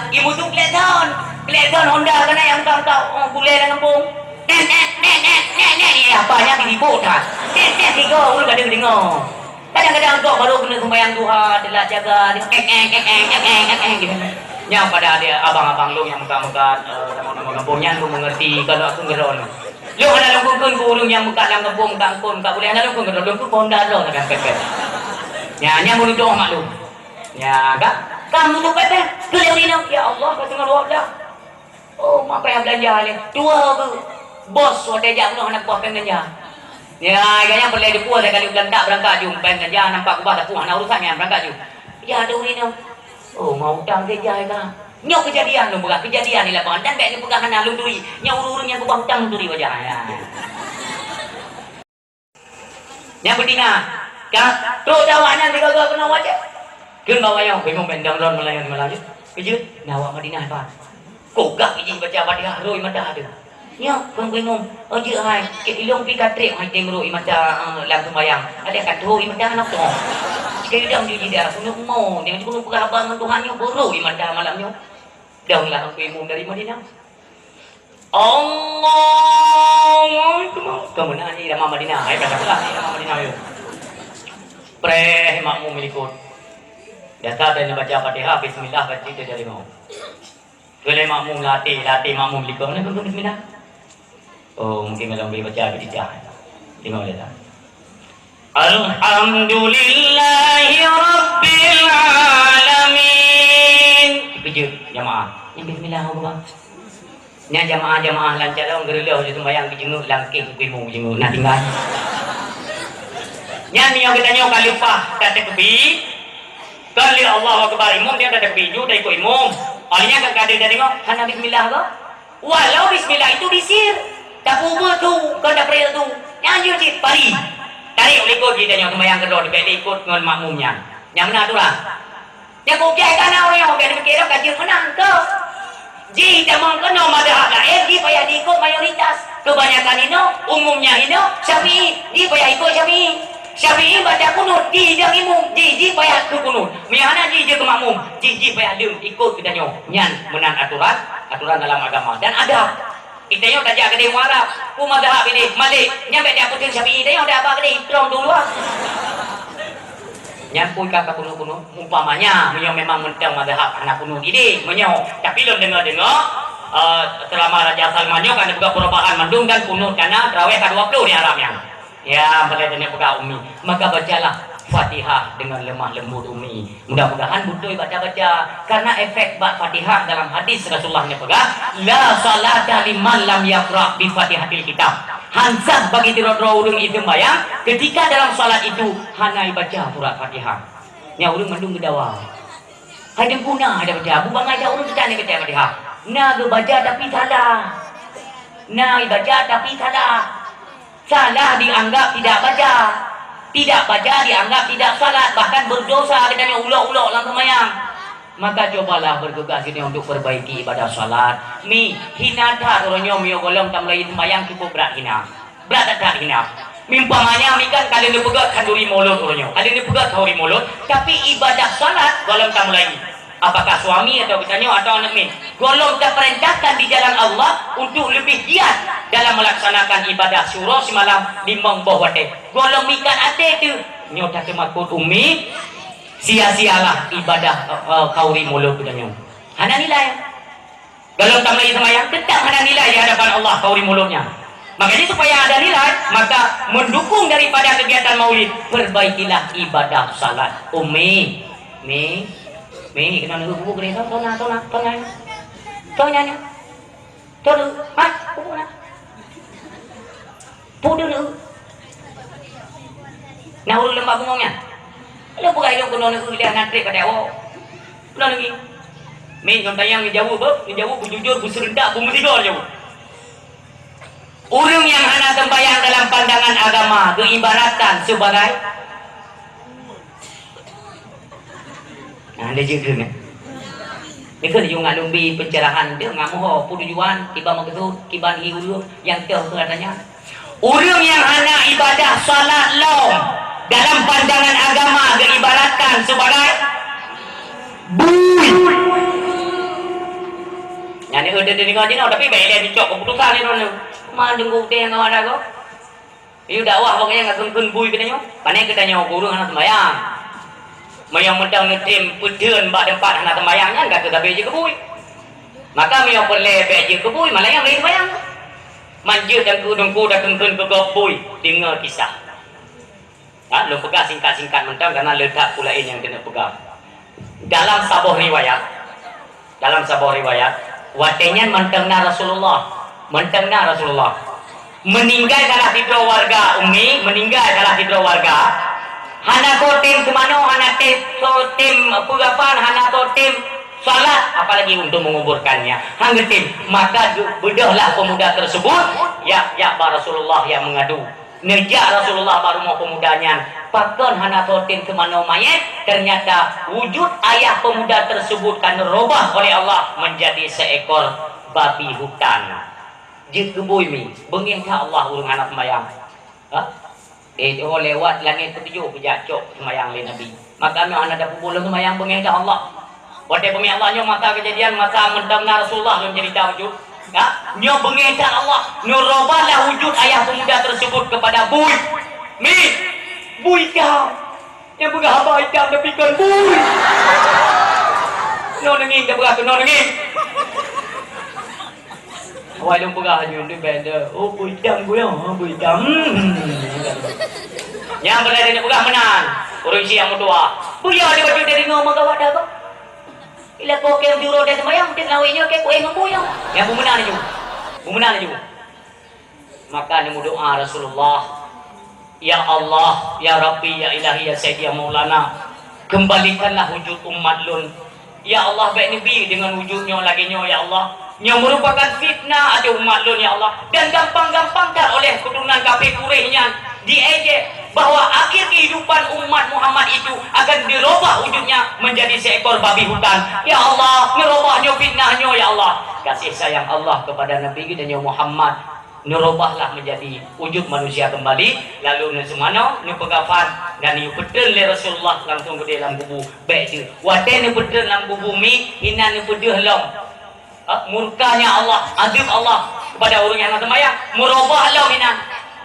ibu tu Clayton Honda kena yang kau boleh dalam kampung. Apanya diribut dah. Tiga orang kadang dengar. Kadang-kadang kau baru kena sembahyang duha, adalah jaga gitu. Yang pada dia abang-abang lu yang muka-muka nama kampungnya lu mengerti kalau aku ngeron. Lu ada lungkun burung yang muka dalam kampung kangkun tak boleh ada lungkun ngeron lungkun Honda lo kan pepet. Ya nya mau doa maklum. Ya kak, kamu tu pepet. Beliau ni ya Allah kau tengah luar dah. Oh, mak payah belanja ni. Dua bos wadah jak anak buah belanja. Ya, kayaknya perlu ada puas kali belantak berangkat jum pen kerja nampak kubah tak puas nak urusannya berangkat jum. Ya ada ni no. Oh mau utang kerja kan. Nyok kejadian lu bukan kejadian ni lapangan dan baik ni pegangan alun duri. Nya urung yang kubah utang duri wajah ya. Nya betina. Kan? Tu jawabnya tiga kena wajah. Keun bawa yang bingung bendang ron melayan Kejut nawa Madinah apa? Kogak izin baca Fatihah roi madah ada. Ya, kau bingung. Oh, je hai. Ilong pi katrik hai temro imata lam sembayang. Ada katro imata anak tu. Sekali dah dia tidak punya mau. Dia cukup berabang dengan Tuhannya baru imata malamnya. Dahlah aku imam dari Madinah. Allah. Kamu nak ni nama Madinah. Hai kata pula ni nama Madinah yo. Preh makmum ikut. Dasar dan baca Fatihah bismillah baca dari mau. Boleh makmum latih makmum ikut. Mana pun bismillah. Oh mungkin kalau boleh baca tidak. Tengok boleh tak? Alhamdulillahi Rabbil Alamin. Kejut jamaah. Yang bismillah Allah. Ni jamaah lancar dah. Gerela je sembahyang kejenguk langking kuimu kejenguk nak tinggal. Ni yang kita nyok kali upah tak tepi. Kali Allah Akbar imam dia tak tepi ju dah ikut imam. Alinya kan kadir dia tengok hana bismillah ke? Walau bismillah itu disir. Tak puma tu, kau dah peril tu. Yang je pari. Tarik oleh ikut kita yang sembahyang kedua dia ikut dengan makmumnya. Yang mana tu lah. Yang kau kaya kan orang yang kaya fikir kajian menang ke. Ji jamang kena madhab lain, ji payah diikut mayoritas. Kebanyakan ini umumnya ini Syafi'i, ji payah ikut Syafi'i. Syafi'i baca kunut, ji dia imum, ji payah ke kunut. Miana ji ke makmum, ji payah dem ikut kita nyo. Nyan menang aturan dalam agama dan ada. Kita yang tajak kedai Arab, madhab ini Malik, nyampe dia putus Syafi'i, dia yang dah apa kedai ikram dulu lah. Nyampun kakak kuno-kuno, umpamanya yang memang mentang madhab anak kuno ini, menyo. Tapi lo dengar selama Raja Salmannya kan juga perubahan mandung dan kuno karena terawih ke-20 di Arabnya. Ya, boleh dengar buka umi. Maka bacalah Fatihah dengan lemah lembut umi. Mudah-mudahan betul baca-baca karena efek Fatihah dalam hadis Rasulullah ni pegang la salata liman lam yaqra bi Fatihatil kitab. Hansah bagi diro-diro urung itu bayang ketika dalam salat itu hanai baca surat Fatihah. Nya urung mendung gedawa. Ada guna ada baca. Bu bangai dah urung kita ni baca Fatihah. Nah baca tapi salah. Nah baca tapi salah. Salah dianggap tidak baca. Tidak baca dianggap tidak salat, bahkan berdosa katanya ulok-ulok dalam sembahyang. Maka cobalah bergegas ini untuk perbaiki ibadah salat. Mi hina dah orangnya mio golong tak mulai sembahyang cukup berat hina. Berat tak hina. Mimpamanya mi kan kali ni pegat kanduri mulut orangnya. Kali ni pegat kanduri mulut, tapi ibadah salat golong tak mulai. Apakah suami atau katanya atau anak mi golong tak perintahkan di jalan Allah untuk lebih giat dalam melaksanakan ibadah syura semalam limbang bawah teh. Golong mikan ate tu nyota kemakut umi sia-sialah ibadah kauri mulut katanya. Hana nilai. Golong tak mulai sembahyang tetap hana nilai di hadapan Allah kauri mulutnya. Makanya supaya ada nilai, maka mendukung daripada kegiatan maulid, perbaikilah ibadah salat. Umi, Mi, kena nunggu buku ni, tona. Buku na. Pudu ni. Nah urut lembah bungongnya. Lu bukan hidup kuno nunggu lihat nantri pada awak. Kuno lagi. Mi, yang tayang ni jauh bujujur, buserendak, bumetiga jauh. Urung yang hana sembahyang dalam pandangan agama diibaratkan sebagai ada juga ni. Mereka juga nggak lumbi pencerahan dia nggak mau tujuan tiba maksud kiban hiu yang tu katanya. Orang yang hana ibadah salat long dalam pandangan agama diibaratkan sebagai bui. ni ada dengar je tapi baik dia dicok keputusan ni tu. Mana tunggu teh kawan aku. Iu dakwah pokoknya enggak keun bui katanya. Panai katanya guru anak sembahyang. Mayang mentang netim pedeun bak tempat anak sembahyangnya enggak tetapi je kebui. Maka mayang perle baik je kebui malah yang lain sembahyang. Manjut dan kudungku dah keun ke kebui dengar kisah. Lu pegang singkat-singkat mentang karena letak pula ini yang kena pegang. Dalam sebuah riwayat, watenya mentangna Rasulullah, meninggal salah tiga warga Umi, hana kotim semano, hana totim pegapan, hana totim salat, apalagi untuk menguburkannya. Hanggetim, maka bedahlah pemuda tersebut, ya Rasulullah yang mengadu. Nejak Rasulullah baru mau pemudanya. Pakon hana totin ke mana mayat. Ternyata wujud ayah pemuda tersebut kan robah oleh Allah menjadi seekor babi hutan. Jika bumi bengin ka Allah urung anak sembahyang. Lewat langit ketujuh pejacok sembahyang le Nabi. Maka kami anak ada puluh sembahyang bengin ka Allah. Pada bumi Allahnya masa kejadian masa mendengar Rasulullah yang cerita wujud. Nyo bengetan Allah, nyo robahlah wujud ayah pemuda tersebut kepada bui. Bui kau yang begah haba hitam tepikan bui. No nenging tak begah no nenging. Awak yang begah je untuk benda. Oh bui hitam gue bui hitam. Yang berada di begah menan. Orang isi yang mutua. Buya dia baju dari ngomong kau ada apa? Ila ko kaya juro deh sembahyang, mungkin lawinya kayak kue ngembuyang. Ya bumenan juga. Maka nemu doa Rasulullah. Ya Allah, ya Rabbi, ya Ilahi, ya Sayyidi, ya Maulana. Kembalikanlah wujud umat lun. Ya Allah, baik Nabi dengan wujudnya laginya ya Allah. Yang merupakan fitnah ada umat lun ya Allah. Dan gampang-gampang tak oleh keturunan kafir Quraisynya diejek bahwa akhir kehidupan umat Muhammad itu akan dirubah wujudnya menjadi seekor babi hutan. Ya Allah, ngerubahnya fitnahnya ya Allah. Kasih sayang Allah kepada Nabi kita Muhammad, ngerubahlah menjadi wujud manusia kembali. Lalu semana ni pegafan dan ni pedel le Rasulullah langsung ke dalam kubu. Baik je. Wate ni pedel dalam kubu mi, ina ni pedel lam. Murkanya Allah, azab Allah kepada orang yang nak sembahyang, merubahlah ina.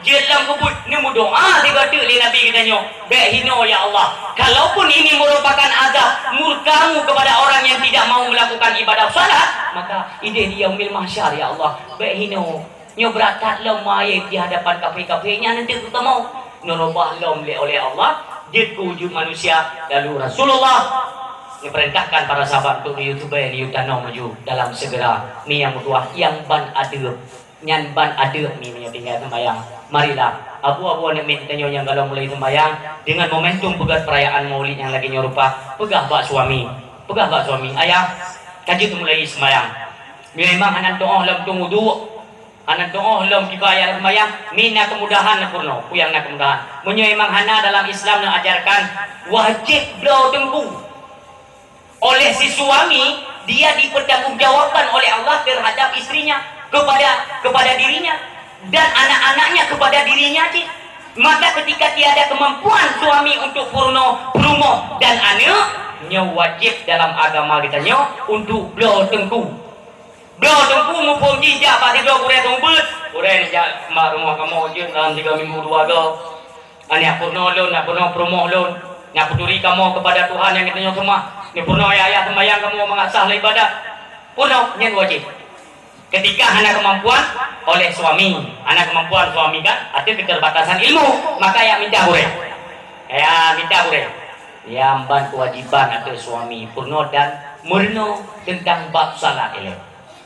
Dalam kubur ni doa dikata oleh Nabi katanya, baik hina ya Allah. Kalaupun ini merupakan azab murkamu kepada orang yang tidak mau melakukan ibadah salat, maka ide dia yaumil mahsyar ya Allah. Baik hina nyo beratat mayat di hadapan kafir-kafirnya nanti kita mau nurubah oleh Allah dia wujud manusia. Lalu Rasulullah diperintahkan para sahabat untuk YouTuber di Yutanau maju dalam segera mi yang mutuah yang ban adab nyan ban adab mi tinggal sembahyang. Marilah abu-abu ni mintanya yang kalau mulai sembahyang dengan momentum pegat perayaan Maulid yang lagi nyorupa pegah bak suami ayah kaji tu mulai sembahyang memang hanan doa lam tunggu wudu hanan doa lam kifayah sembahyang mina kemudahan na purno puyang na kemudahan munyo memang hana dalam Islam na ajarkan wajib blau tengku oleh si suami dia dipertanggungjawabkan oleh Allah terhadap istrinya kepada dirinya dan anak-anaknya kepada dirinya aja. Maka ketika tiada kemampuan suami untuk purno dan anak, nya wajib dalam agama kita nya untuk blau tengku mumpung jijak pasti dua kurang tumbut kurang jak mak rumah kamu je dalam 3 minggu 2 go anak purno lon nak purno promo lon nak peduli kamu kepada Tuhan yang kita nya semua ni purno ayah sembahyang kamu mengasah ibadat purno nya wajib. Ketika anak kemampuan oleh suami, anak kemampuan suami kan ada keterbatasan ilmu, maka ya minta boleh. Yang ban kewajiban atau suami purno dan murno tentang bab salat ele.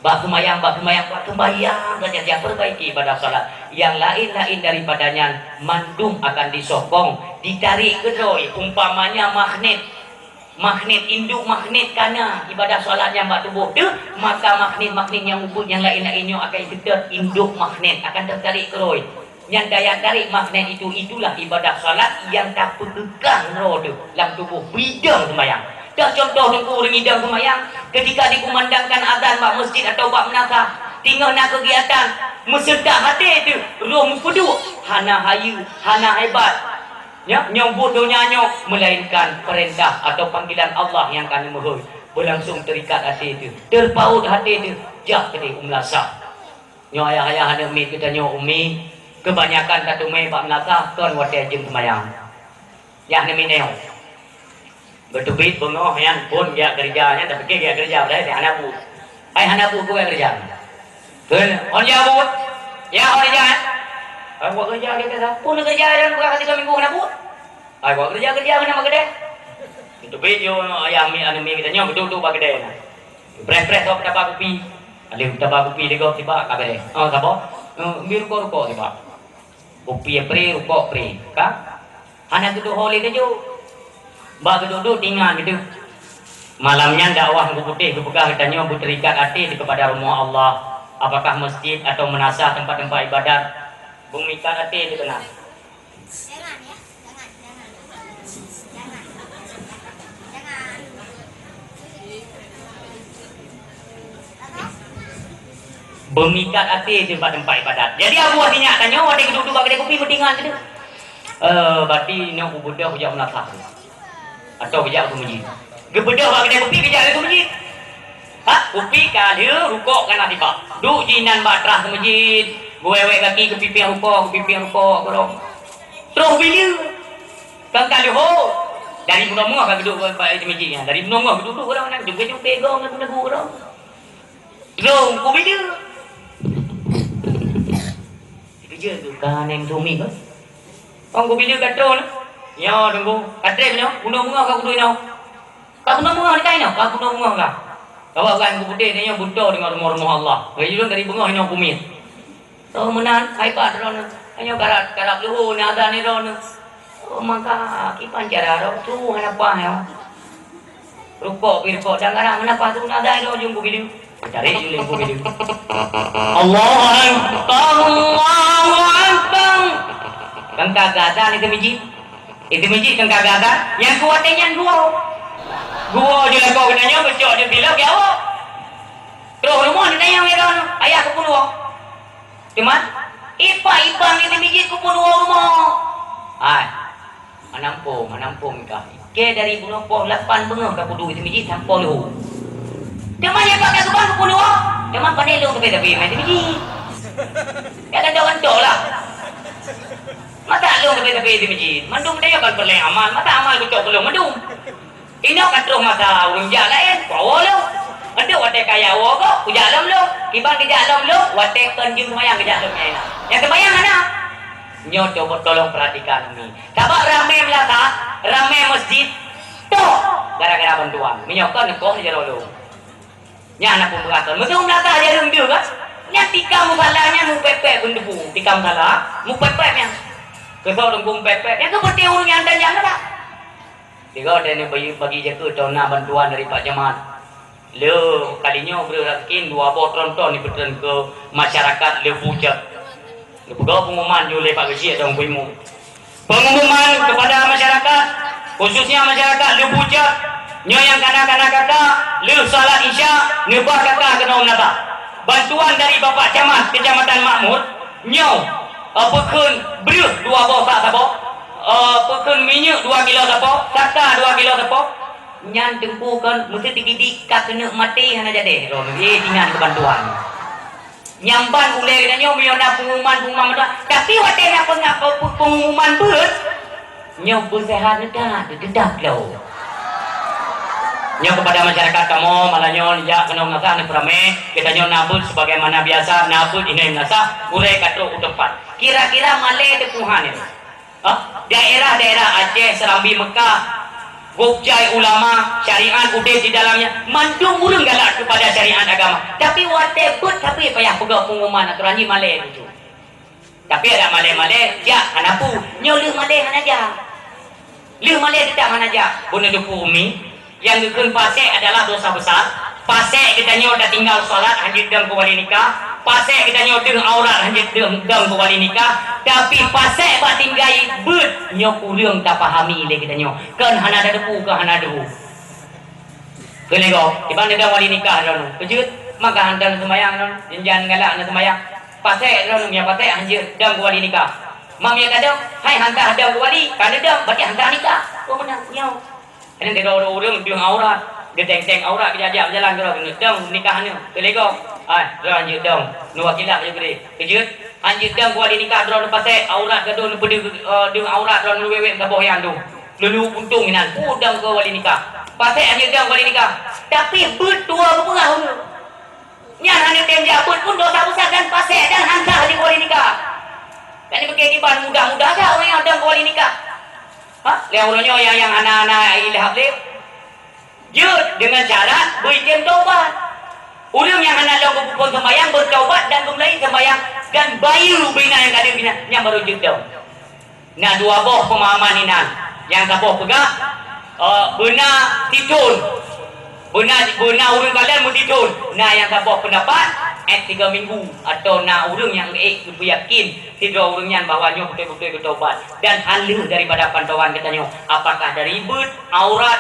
Bab sembahyang saja dia perbaiki ibadah salat. Yang lain daripadanya mandum akan disokong, ditarik ke doi, umpamanya magnet induk magnet karena ibadah solat yang buat tubuh tu maka magnet yang ubud yang lain-lainnya akan kita induk magnet akan tertarik keroi yang daya tarik magnet itulah ibadah solat yang tak pegang roh tu dalam tubuh bidang sembahyang. Dah contoh tengku orang hidang sembahyang ketika dikumandangkan azan bak masjid atau bak menasa tinggal nak kegiatan meserta hati tu roh mukudu hana hayu hana hebat nyong bodohnya melainkan perintah atau panggilan Allah yang kami mohon berlangsung terikat hati itu, terpaut hati itu, jak kedi umlasa. Nyo ayah-ayah ada umi kita nyo umi, kebanyakan kata umi bak melasa kon wate jeung semayang. Ya ni mineo. Betubit bengoh yang pun dia kerjanya tapi dia kerja dah di anak bu. Ai anak bu gua kerja. Betul. On ya bu. Ya on kerja. Ai gua kerja dia kata, pun kerja dan bukan kasih minggu anak bu. Ai gua kerja kena gede. Itu bejo ayah mi anu mi kita nyo betul-betul bak gede. Pres-pres sok dapat kopi. Ada dapat kopi dego tiba ka gede. Oh sabo? Mi ruko tiba. Kopi pre ruko pre. Ka? Anak tu holi dejo. Bak duduk tinggal gitu. Malamnya dakwah ke putih ke pegah ditanya berterikat hati kepada rumah Allah. Apakah masjid atau menasah tempat-tempat ibadat? Bungikan hati itu benar. Jangan ya, jangan. Bungikan hati tempat-tempat ibadat. Jadi apa artinya? Tanya ada duduk bagi kopi bertinggal gitu. Berarti nak budak hujak menasah. Atau kejap aku masjid. Gebedah bak kedai kopi kejap aku masjid. Ha? Kopi kada rukuk kana tiba. Duk jinan batrah ke masjid. Goewek kaki ke pipi rukuk, korong. Terus bila? Kan kali ho. Dari munah-munah kan duduk di masjidnya. Dari munah-munah duduk orang nak juga pegang dengan lagu orang. Terus ku bila? Kerja tu kan yang tumi kan. Kau bila katrol? Ya tunggu. Katre punya, bunga-bunga kau kudu inau. Kau bunga-bunga ni kain kau bunga-bunga kau. Kau kan ku putih ni yang buta dengan rumah-rumah Allah. Kau dari bunga inau kumit. So menan kai pat ron. Hanya karat luhu ni ada ni ron. Oh maka kipan cara ro tu kenapa ya? Rukuk pirkok dan garang kenapa tu ada ro jung ku bidu. Cari jung ku bidu. Allahu Akbar. Allahu Akbar. Kan kagatan itu biji. Itu masjid kan kagak ada. Yang kuatnya gua. Gua je lah kau kenanya becok dia bilang ke awak. Terus rumah dia tanya mereka ayah aku pun wah. Cuman ipa ni masjid aku pun wah rumah. Hai. Manampung kah. Ke dari bunuh poh 8 bengah ka kudu itu masjid sampai lu. Cuman yang pakai keban aku pun wah. Cuman pandai lu ke tapi masjid. Ya kan jangan lah. Mata lu tepi-tepi di masjid. Mandung dia kan perlu amal. Mata amal kucuk belum mandung. Ini kan terus masa urung jalan. Bawa lu. Ada watak kaya wago. Ku jalan lu. Kibang di jalan lu. Watak kenjung semayang ke jalan ni. Yang semayang mana? Nyo coba tolong perhatikan ni. Kabak ramai melata. Ramai masjid. Tuh. Gara-gara bantuan. Minyokan kau ni jalan lu. Nya anak pemberatan. Mesti melata aja dia kan. Nya tikam salahnya mu pepek bendebu. Tikam salah. Mu pepeknya. Kesal dengkung pepek, yang seperti urung yang ada jangan tak? Tiga ada ni bagi jaga dana bantuan dari Pak Camat. Le kalinya berakin 2 botol ton ni betul ke masyarakat le bujat. Le pegawai pengumuman oleh Pak Gaji atau Ibu. Pengumuman kepada masyarakat, khususnya masyarakat le bujat, nyo yang kanak-kanak kakak le salat Isya, nebah kakak kena menata. Bantuan dari Bapak Camat Kecamatan Makmur, nyo pekun beruh 2 bosak sapo, pekun minyak 2 kilo sapo, saka 2 kilo sapo, nyan tempukan mesti didikat kena mati hana jadi ron ye dengan kebantuan nyamban ulai nyo miona pengumuman tapi watena pengumuman beut nyo bersehat dah dedak lo nyo kepada masyarakat kamu malah nyo ya kena ngasah ni prame kita nyo nabut sebagaimana biasa nabut ini ngasah urai katro utepat kira-kira male tepuhan ini daerah-daerah Aceh, Serambi, Mekah, Gokjai ulama syariat udah di dalamnya mandung urang galak kepada syariat agama tapi whatever tapi payah pegang pengumuman aturan ni male itu tapi ada male-male ya anapu nyo leuh male hanaja leuh male tidak hanaja bune duku umi yang dikun pasek adalah dosa besar. Pasek kita nyo dah tinggal solat hajit deng ku wali nikah. Pasek kita nyo deng aurat hajit deng ku wali nikah. Tapi pasek bak tinggai beut nyo kurang tak pahami le kita nyo. Kan hana ada depu ke hana debu. Kene go, ibang deng wali nikah ron. Kejut maka hantar semayang ron. Jenjan galak na semayang. Pasek ron nya pasek hajit deng ku wali nikah. Mam ya kadang hai hantar deng ku wali, kada deng bagi hantar nikah. Oh menang nyo. Ini tidak ada orang bilang aurat. Dia teng-teng aurat kejap berjalan ke kena dong nikahnya. Kelego. Lanjut dong. Nu wakilak je gede. Kejut. Anjut dong kuali nikah drone pasal aurat gaduh nu pede dengan aurat drone nu wewe ka boyan tu. Lulu untung inan. Udang ke wali nikah. Pasal anjut dong wali nikah. Tapi betua berpengaruh tu. Nya hanya tenjabut pun dosa besar dan pasal dan hantar di wali nikah. Dan ini pakai kiban mudah-mudah dah orang yang ada wali nikah. Lihat orangnya yang anak-anak ilham dia. Jut dengan syarat berikan taubat. Orang yang anak lalu kupon sembahyang bertaubat dan kembali sembahyang dan bayu bina yang ada bina yang baru jut dong. Nah dua boh pemahaman ini yang tak boh pegah benar titun. Benar orang kalian mau titun. Nah yang tak boh pendapat 3 minggu atau nak orang yang yakin tidak orangnya bahawa nyo betul-betul bertobat dan halu daripada pantauan katanya apakah dari ribut, aurat,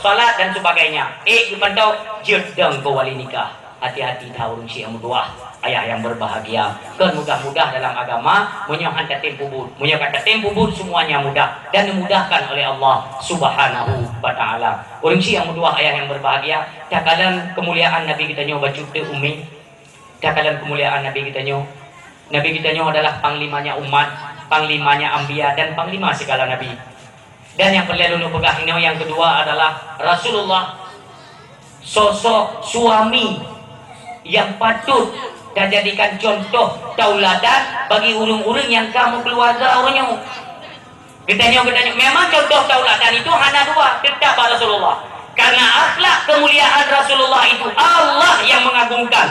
solat dan sebagainya. Dipantau jedang ke wali nikah. Hati-hati tahu orang Syiah mudah. Ayah yang berbahagia. Kan mudah-mudah dalam agama menyohan tempo bud. Menyohan tempo bud semuanya mudah dan dimudahkan oleh Allah Subhanahu wa taala. Orang Syiah mudah ayah yang berbahagia. Takalan kemuliaan Nabi kita nyo baju te umi. Takalan kemuliaan Nabi kita nyo. Nabi kita nyo adalah panglimanya umat, panglimanya anbiya dan panglima segala nabi. Dan yang perlu lu pegang ini yang kedua adalah Rasulullah, sosok suami yang patut dan jadikan contoh tauladan bagi urung-urung yang kamu keluarga orangnya. Kita memang contoh tauladan itu hanya dua, tetap Rasulullah. Karena akhlak kemuliaan Rasulullah itu Allah yang mengagungkan.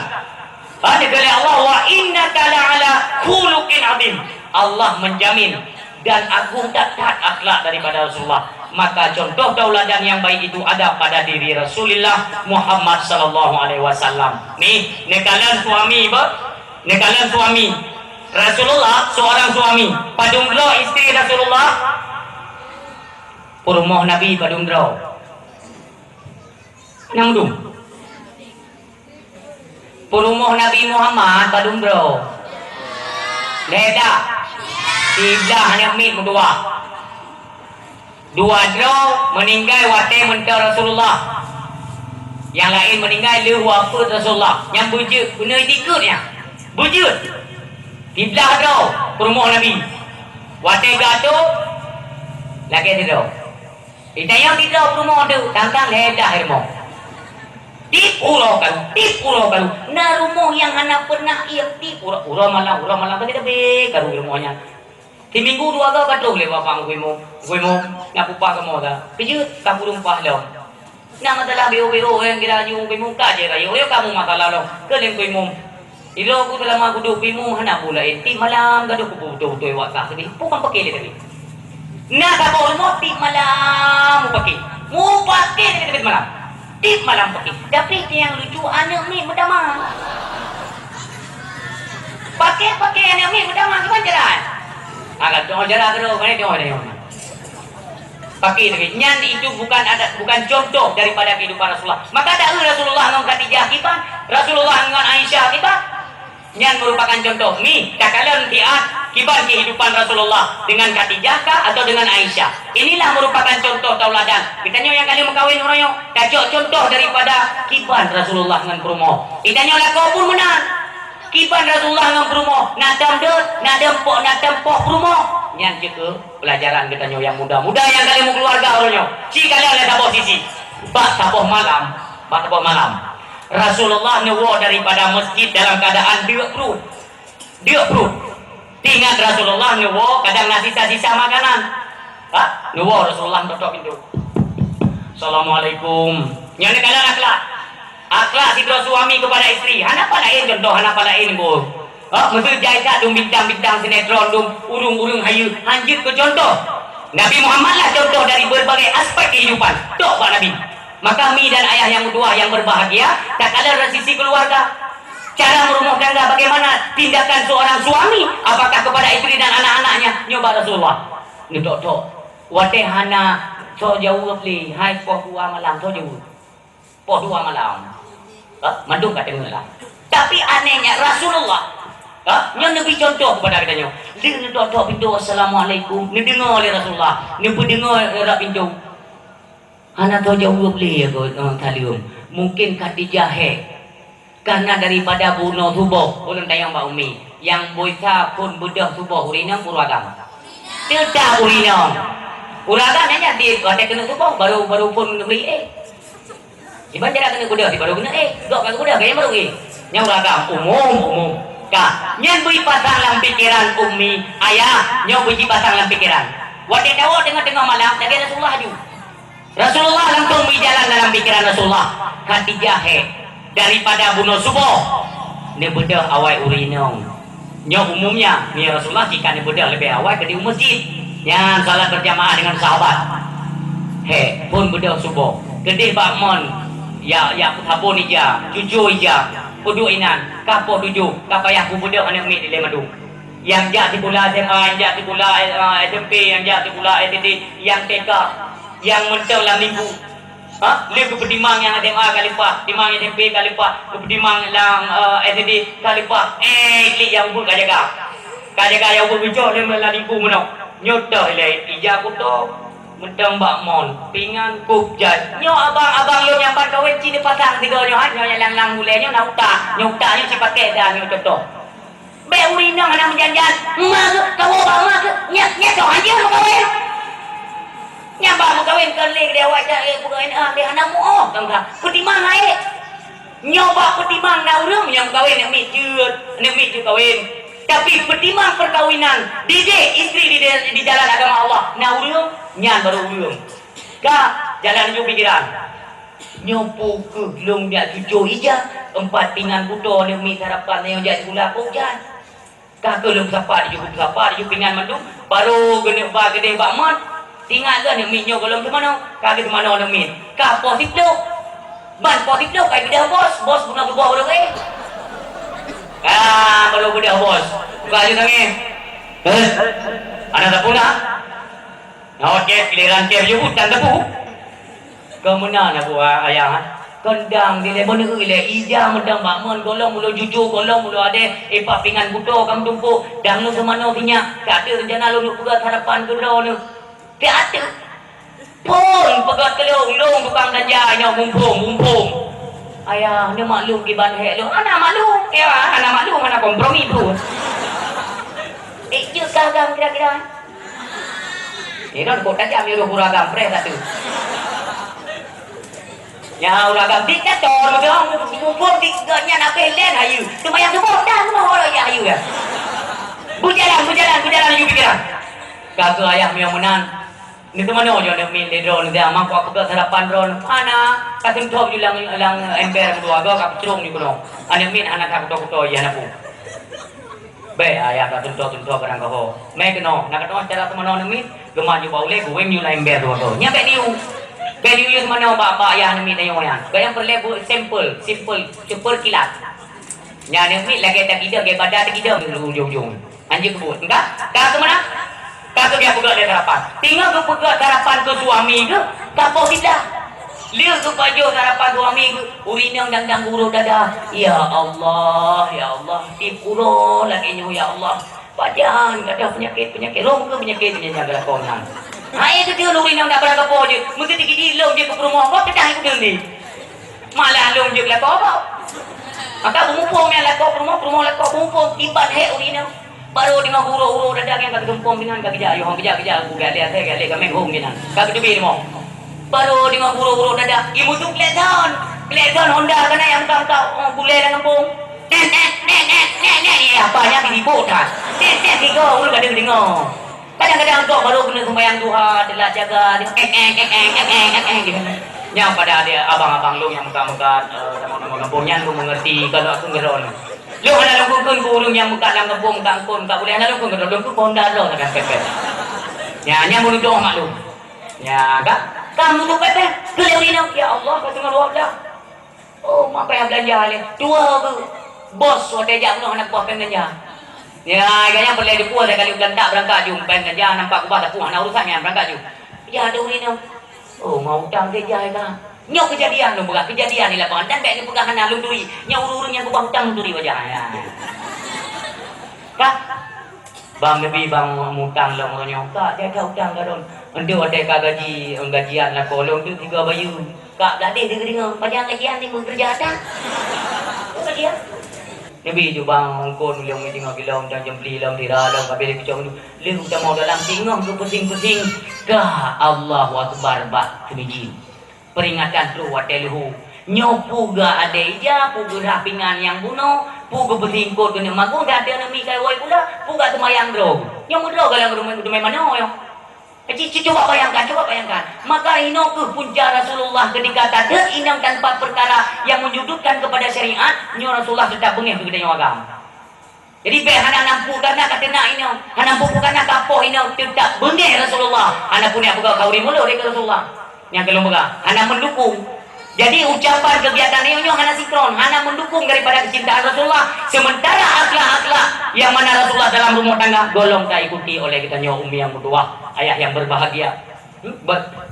Ada kali Allah wa innaka la'ala khuluqin azim. Allah menjamin dan agung tak akhlak daripada Rasulullah. Maka contoh tauladan yang baik itu ada pada diri Rasulullah Muhammad sallallahu alaihi wasallam. Nih, nekalan suami nekalan suami Rasulullah, seorang suami padungro istri Rasulullah. Purmoh Nabi padungro. Nangdung. Purmoh Nabi Muhammad padungro. Leda. Tiga hanya mit dua. Dua draw meninggal wate mentar Rasulullah. Yang lain meninggal lehu apa Rasulullah. Yang bujud benar dikutnya. Bujud. Di belah draw rumah Nabi. Wate gaduh lagi di draw. Kita yang di draw rumah tu tangkang ledah rumah. Tipulau kan. Nah rumah yang anak pernah ia tipulau. Urang malam tadi tapi karu rumahnya. Di minggu dua ke batuk le bapang gue mau nak upah kamu dah. Kejut tak burung pahlaw. Nak masalah beo yang kira jung gue mau kaje rayo kamu masalah lo. Keleng gue mau. Ilo aku dalam aku duk gue mau hana pula enti malam gaduh ku betul wak sah ni. Bukan pakai le tadi. Nak kamu mau ti malam pakai. Mau pakai ni malam. Ti malam pakai. Tapi yang lucu anak ni medamang. Pakai anak ni medamang gimana jalan? Agak dong jarak dulu, mana dong ada yang pakai lagi. Nyan itu bukan contoh daripada kehidupan Rasulullah. Maka ada Rasulullah dengan Khadijah kita, Rasulullah dengan Aisyah kita. Nyan merupakan contoh. Nih, takalan kiban kehidupan Rasulullah dengan Khadijah kah atau dengan Aisyah. Inilah merupakan contoh tauladan. Kita yang kali mengkawin orangnya, tak contoh daripada kiban Rasulullah dengan Purmo. Kita lah kau pun menang. Kiban Rasulullah dengan Purmo, nak tempok Purmo. Yang juga pelajaran katanya yang muda-muda yang kalian mau keluarga orangnya. Si kalian oleh tapoh sisi. Bak tapoh malam. Rasulullah nyewa daripada masjid dalam keadaan dia perut. Ingat Rasulullah nyewa kadang nasi sisa makanan. Nyewa Rasulullah tutup pintu. Assalamualaikum. Yang kalian akhlak sidra suami kepada istri. Hana palain contoh, hana palain bu. Mesti jahit dum bintang-bintang sinetron dum urung-urung hayu. Anjir ke contoh. Nabi Muhammad lah contoh dari berbagai aspek kehidupan. Tok Pak Nabi. Maka mi dan ayah yang dua yang berbahagia, tak kalah dari sisi keluarga. Cara merumah tangga bagaimana tindakan seorang suami, apakah kepada istri dan anak-anaknya? Nyoba Rasulullah. Ni tok. Wate hana so jauh beli. Hai poh 2 malam so jauh. Poh 2 malam. Mandung kat tengah lah. Tapi anehnya Rasulullah yang Nabi contoh kepada katanya. Dia tok pintu assalamualaikum. Ni dengar oleh Rasulullah. Ni pun dengar rak pintu. Anak tu jauh beli aku talium. Mungkin Khadijah karena daripada bunuh tubuh ulun tayang Mbak Umi yang boisa pun bedah tubuh urinang uragam. Tidak urinang. Uragam yang jadi ada kena tubuh baru pun beli Iban jara kena kuda di baru kena dok kena kuda kaya baru Nya uragam umum. Ka, nyan beri pasang dalam pikiran Umi ayah, nyo beri pasang dalam pikiran. Wadah dawa tengah-tengah malam dari Rasulullah haju. Rasulullah langsung berjalan dalam pikiran Rasulullah. Khadijah daripada bunuh subuh ni bedah awal urinong. Nyo umumnya ni Rasulullah jika ni bedah lebih awal ke di masjid yang salat berjamaah dengan sahabat. Pun bedah subuh. Kedih bakmon ya sabun ija, jujur ija, puduk inan, kapo tuju, kapayah ku bedah anak mi di lemadu. Yang jak di pula SMA, yang jak di pula SMP, yang jak di pula STD, yang TK, yang mentang dalam minggu. Lihat kepedimang yang SMA kali pak, pedimang SMP kali pak, kepedimang yang STD kali pak. Klik yang pun kajaga yang pun bijak dia dalam minggu mana. Nyota ilai ija aku tu mentang bakmon, pingan kubjat. Nyo abang lo yang ban kawin cini pasang tiga nyo yang lang mulai nyo nauta nyo si pakai dah nyo contoh. Be urinang anak menjanjan, mak kau bawa mak nyak kau aja mau kawin. Nyambak mau kawin kelik dia wajah bukan dia anak mu tangga. Pedimang nyoba pedimang na urang yang kawin nak mi kawin. Tapi pedimang perkawinan didik isteri di jalan agama Allah. Na urang nyan baru urang. Ka jalan ju pikiran. Nyopo ke long dia tujuh ija empat pingan buto ni mi sarapan yang jadi gula hujan. Kakak lu sapar ju pingan mandu baru gede bakman tinggal ke ni minyo kalau ke mana kakak ke mana orang min ka positif lu ban positif lu kai beda bos guna buah orang baru beda bos buka aja tangi anak tak pula okey giliran ke ju hutan tepu ke mana nak buat ayah kendang di lebon ke ile ija mendang bakmon golong mulu jujur golong mulu ade pak pingan buto kam tumpu dang lu semano pinya tak ada rencana lu nak pegat harapan ke ro nu tak ada pun pegat kelong tukang ganja nya mumpung ayah ni maklum ki ban hek lu anak maklum anak maklum anak kompromi tu je kagam kira-kira ni kan kok tajam yo huragam pres satu ya uragam diktator macam mumpung diknya nak pelen ayu cuma yang semua dah semua orang ya ayu ya berjalan you pikiran kakak ayah yang menang ni tu mana je nak min drone dia mak aku ke sarapan drone mana kasim top je lang ember dua agak kap cerung ni kono anak min anak aku to ya nak be ayah kasim top barang kau mai keno nak kena cara tu mana min gemar ju baule gue new ember dua go nya be new value mana bapak ayah ni na yung yan. Kaya perlu simple kilat. Nya ni lagi tak kita ke badan tak kita ujung-ujung. Anjing kebut. Enggak? Kak ke mana? Kak ke dia pegang dia sarapan. Tinggal ke pegang sarapan ke suami ke? Tak apa tidak. Lihat ke baju sarapan suami ke? Urinang dang guru dada. Ya Allah. Tip uro lagi nyu ya Allah. Badan ada penyakit long ke penyakit jaga konan. Itu dia lori yang tak berapa po je. Mesti dikit long je ke rumah kau kedah ikut ni. Malah long je lah kau apa? Maka mumpung yang lah kau rumah lah kau mumpung ibat hek uri ni. Baru dengan huru dadah yang kata gempom dengan kaki jayu, kerja aku gale kami home ni nan. Kaki tu bir mo. Baru dengan huru dadah. Ibu tu kelihatan Honda kana yang kau boleh dengan gempom. Nek apanya diribut dah. Nek tiga ulu kada dengar. Kadang-kadang kau baru kena sembahyang duha, adalah jaga, gitu. Yang pada dia abang-abang lu yang muka-muka nama kampungnya lu mengerti kalau aku ngeron. Lu ada lu kun burung yang muka dalam kampung kangkun, tak boleh ada lu kun ngeron ku Honda lo tak pepet. Ya nya mun doa mak lu. Ya kak, kamu tu pepet, kelewin ya Allah kau tengah luar dah. Oh, mak payah belanja ni. Dua bos wadah jak anak buah belanja. Ya, kayaknya perlu dipuas kali bulan tak berangkat jum pen kerja nampak kubah tak puas nak urusannya berangkat jum. Ya ada ini dong. Oh mau utang kerja kan. Nyok kejadian lu bukan kejadian ni lapangan dan baik ni pegangan alun duri. Nya urung yang kubah utang duri wajah ya. Kak. Bang lebih bang mutang long ronyo. Kak dia ada utang garon. Endo ada gaji gajian lah kolong tu 3 bayu. Kak dah dia dengar panjang gajian ni bekerja ada. Gajian. Lebih je bang kon yang tengok bilang dan jembeli lam tira lam kabel kecong tu. Lu tak mau dalam tengok ke pusing-pusing. Ka Allahu akbar bak kemiji. Peringatan tu watelhu. Nyopu ga ada ija pugu rapingan yang bunuh pugu bertingkut kena magu dah ada nami kai woi pula puga semayang drog yang drog kalau rumah mana yo coba bayangkan maka ino ke punca Rasulullah ketika tadi inang tanpa perkara yang menyudutkan kepada syariat nyo Rasulullah tetap bengih kepada nyo agama jadi be hana nampu karena katena ino hana nampu karena kapoh ino tetap bengih Rasulullah hana punya buka kauri mulu dari Rasulullah yang kalau buka hana mendukung. Jadi ucapan kegiatan ini hanya sinkron, hanya mendukung daripada kecintaan Rasulullah. Sementara akhlak-akhlak yang mana Rasulullah dalam rumah tangga golong tak ikuti oleh kita nyo umi yang berdua, ayah yang berbahagia.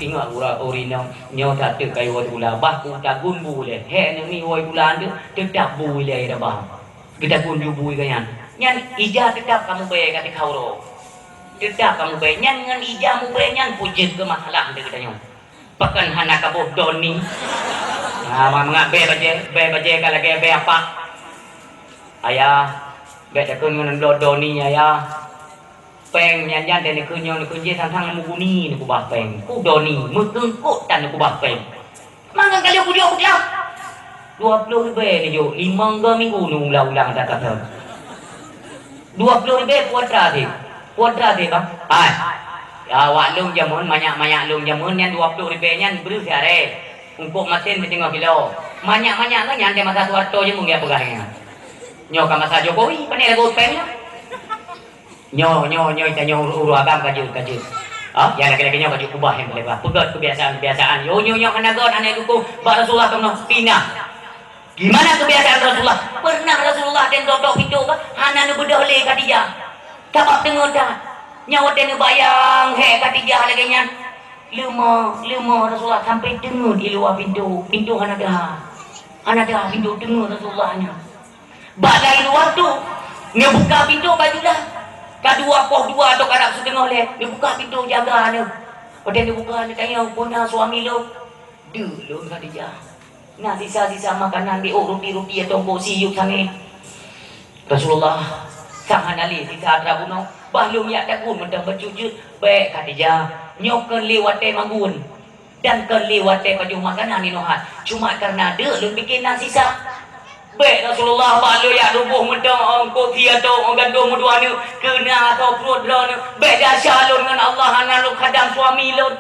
Tinggal urina nyo tak tu kai woi pula bah ku tak gun boleh. He ni woi pula tu tetap boleh dah bah. Kita gun ju bui kan. Nyan ija tetap kamu bae kata kauro. Tetap kamu bae nyan ngan ija mu bae nyan pujit ke masalah kita nyo. Pakan hana kabuh doni. Mga be kalau ke be apa? Ayah, be takun ngan doni ayah. Peng nyan dan kunyo ni kunje sang muguni ni kubah peng. Ku doni, mukun ku tan ku bah peng. Mangga kali aku jauh dia. 20 be ni jo, 5 minggu ni ulang-ulang tak kata. 20 be kuadrat dia bang. Ai. Ya wak lung jamun banyak lung jamun yang 20 ribu nyan beru siare untuk mesin bertengok kilo banyak kan yang dia masa suarto je mung dia pegahnya nyo ka masa Jokowi pandai lagu peng nyo tanya uru agam kaju ya lagi nyo kaju kubah yang boleh pegat kebiasaan yo hanagon hana dukung bak Rasulullah kena pinah gimana kebiasaan Rasulullah pernah Rasulullah dan dodok pintu hana nu bedah le Khadijah tabak tengok dah nyawa dia bayang Khadijah lagi nya lima Rasulullah sampai dengar di luar pintu hana dah pintu dengar Rasulullahnya badai luar tu dia buka pintu baju dah kadua poh dua atau kadak setengah le dia buka pintu jaga dia pada dia buka dia tanya punya suami lo dulu Khadijah nah sisa makanan di roti atau bosi yuk sange Rasulullah sang hanali sisa rabuno bahlum ya takun mendang berjujur baik Khadijah nyokan lewate mangun dan kan lewate baju makanan ni nohat cuma karena dia lu bikin nang sisa baik Rasulullah balu ya rubuh mendang kopi atau gandum dua ni kena atau perut ni baik dah syalun dengan Allah hana lu khadam suami lu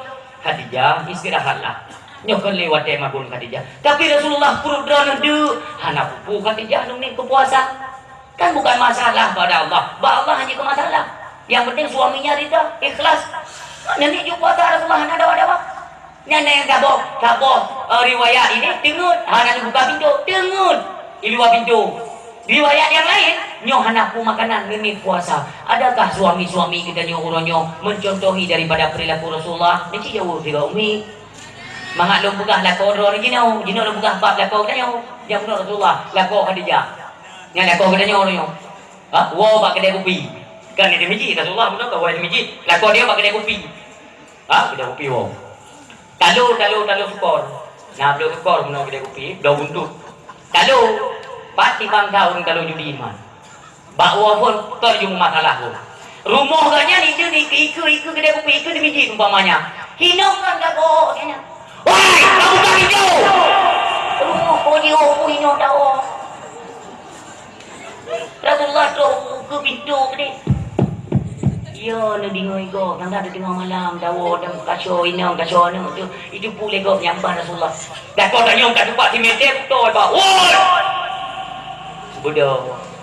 Khadijah istirahatlah nyokan lewate mangun Khadijah tapi Rasulullah perut ni hana pupu Khadijah ni kepuasa kan bukan masalah pada Allah Allah hanya ke masalah yang penting suaminya rida ikhlas nanti jumpa Rasulullah hana dawa-dawa nenek yang kabur riwayat ini dengut hana buka pintu dengut di luar pintu riwayat yang lain nyo hana pu makanan ini puasa adakah suami-suami kita nyo uronyo mencontohi daripada perilaku Rasulullah ni jauh juga umi mangat lu bugah lakon ro ni jino lu bugah bab lakon nyo yang Rasulullah lakon Khadijah yang lakon katanya orang yang wow bak kedai kopi kan dia miji Rasulullah betul ke wai miji lakon dia bak kedai kopi kedai kopi wow talu sukor nah belum sukor benar kedai kopi dah buntut talu pasti bang tahun kalau judi iman bak wow pun terjumpa masalah pun rumah ganya ni iku kedai kopi iku di miji umpamanya hinong kan gago kayaknya woi kamu tak hijau rumah kau ni hinong dah Rasulullah tu ke pintu ni. Ya, nak dengar ego. Yang dah tengah malam, dawa dan kasyo inang kasyo ni tu. Itu boleh go nyambah Rasulullah. Dah kau tak nyong kat tempat si meter tu apa? Woi.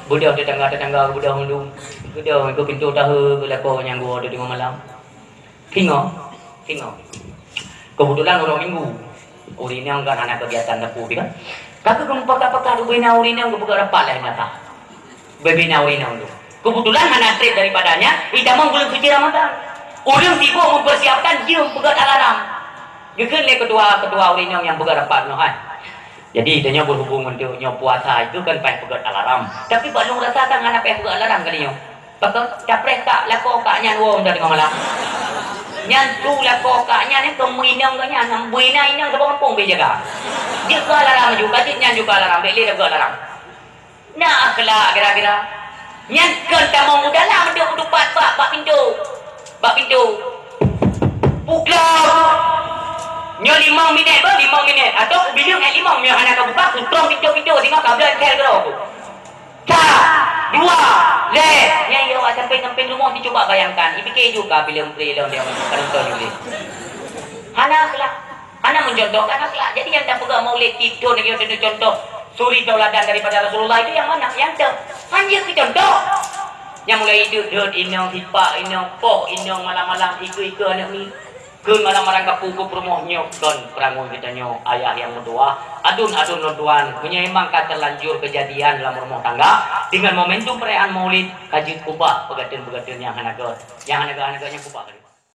Budak tetangga budak hulu. Budak ke pintu tahu bila kau yang gua ada tengah malam. Tengok. Kebetulan orang minggu. Urinang kan anak kegiatan dapur kan. Kakak pakai urinang buka rapat lah nyata. Berbina urinang tu. Kebetulan mana trip daripadanya, idamang bulan suci Ramadan. Orang sibuk mempersiapkan dia pegat alarm. Dia kan kedua urinang yang pegat rapat no kan. Jadi dia berhubung untuk puasa itu kan payah pegat alarm. Tapi balung rasa tangan apa pegat alarm kali nyo. Betul, capres tak lako kak nyan wong dah tengok malam. Nyan tu lako kak nyan ni keminang ke nyan, nambuina inang sebab kampung be jaga. Dia ke larang juga, dia nyan juga larang, beli dah ke larang. Nah akhlak kira-kira. Nyan kan tamong udah lah menduk bak pintu. Bak pintu. Puklau. Nyo 5 minit ber 5 minit atau bila nak 5 minit anak kau buka putrong pintu-pintu tengok kabel tel ke aku. Dua, yang awak sampai rumah ni coba bayangkan. Fikir juga bila dia penonton juga. Hana akhlak, hana mencontohkan akhlak. Jadi yang tak pegang maulid tidur lagi ada contoh suri tauladan daripada Rasulullah itu yang mana? Yang tu hanya ke contoh. Yang mulai hidup inang hipak inang pok inang malam-malam iku anak ni. Kun malam-malam kapuku rumahnya don perangun kitanya ayah yang mentua adun-adun tuan menyeimbangkan terlanjur kejadian dalam rumah tangga dengan momentum perayaan maulid kajut kubah pegadaian yang anak-anaknya kubah